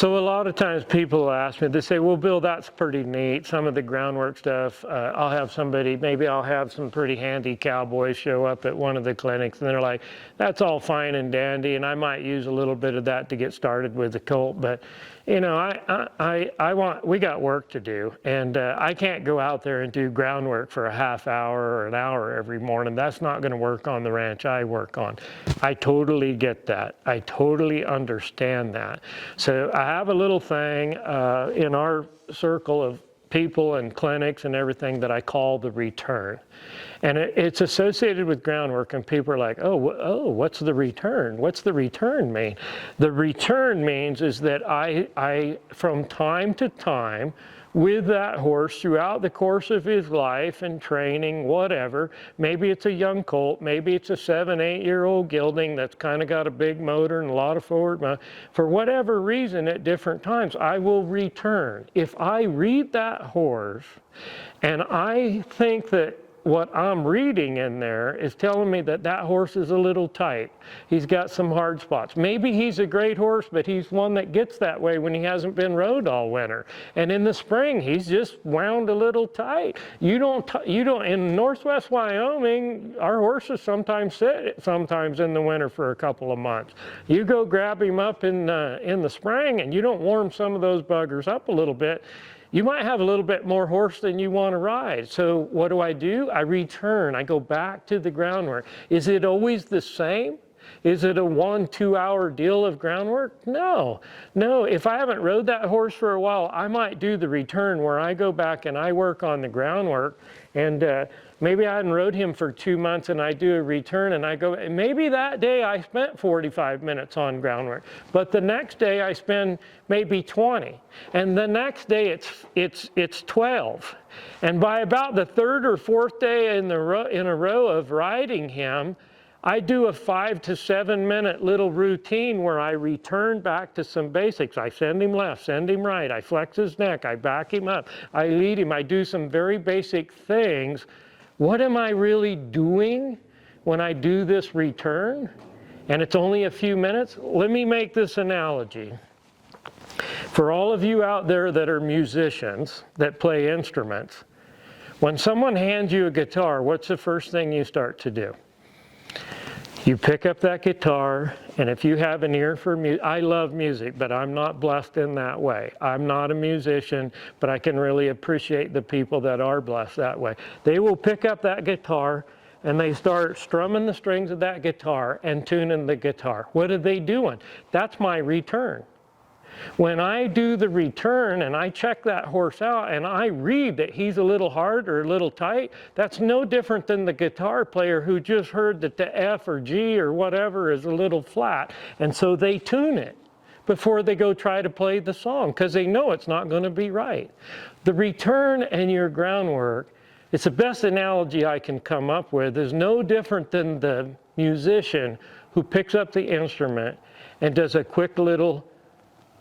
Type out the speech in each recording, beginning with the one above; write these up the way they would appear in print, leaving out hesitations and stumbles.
So a lot of times people ask me, they say, well, Bill, that's pretty neat. Some of the groundwork stuff, I'll have somebody, maybe I'll have some pretty handy cowboys show up at one of the clinics, and they're like, that's all fine and dandy, and I might use a little bit of that to get started with the colt, but you know, we got work to do, and I can't go out there and do groundwork for a half hour or an hour every morning. That's not going to work on the ranch I work on. I totally get that. I totally understand that. So I have a little thing in our circle of people and clinics and everything that I call the return. And it's associated with groundwork, and people are like, oh, what's the return? What's the return mean? The return means is that I from time to time, with that horse throughout the course of his life and training, whatever, maybe it's a young colt, maybe it's a 7-8-year-old gelding that's kind of got a big motor and a lot of forward, for whatever reason at different times, I will return. If I read that horse and I think that what I'm reading in there is telling me that that horse is a little tight. He's got some hard spots. Maybe he's a great horse, but he's one that gets that way when he hasn't been rode all winter. And in the spring, he's just wound a little tight. You don't, in Northwest Wyoming, our horses sometimes sit sometimes in the winter for a couple of months. You go grab him up in the spring and you don't warm some of those buggers up a little bit, you might have a little bit more horse than you want to ride. So what do? I return. I go back to the groundwork. Is it always the same? Is it a 1-2 hour deal of groundwork? No. If I haven't rode that horse for a while, I might do the return where I go back and I work on the groundwork, and maybe I hadn't rode him for 2 months and I do a return and I go, maybe that day I spent 45 minutes on groundwork, but the next day I spend maybe 20, and the next day it's 12. And by about the third or fourth day in a row of riding him, I do a 5 to 7 minute little routine where I return back to some basics. I send him left, send him right, I flex his neck, I back him up, I lead him, I do some very basic things. What am I really doing when I do this return? And it's only a few minutes. Let me make this analogy. For all of you out there that are musicians, that play instruments, when someone hands you a guitar, what's the first thing you start to do? You pick up that guitar, and if you have an ear for music, I love music, but I'm not blessed in that way. I'm not a musician, but I can really appreciate the people that are blessed that way. They will pick up that guitar, and they start strumming the strings of that guitar and tuning the guitar. What are they doing? That's my return. When I do the return and I check that horse out and I read that he's a little hard or a little tight, that's no different than the guitar player who just heard that the F or G or whatever is a little flat. And so they tune it before they go try to play the song because they know it's not going to be right. The return and your groundwork, it's the best analogy I can come up with, is no different than the musician who picks up the instrument and does a quick little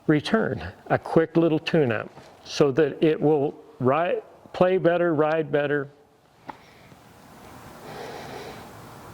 return, a quick little tune-up so that it will play better, ride better,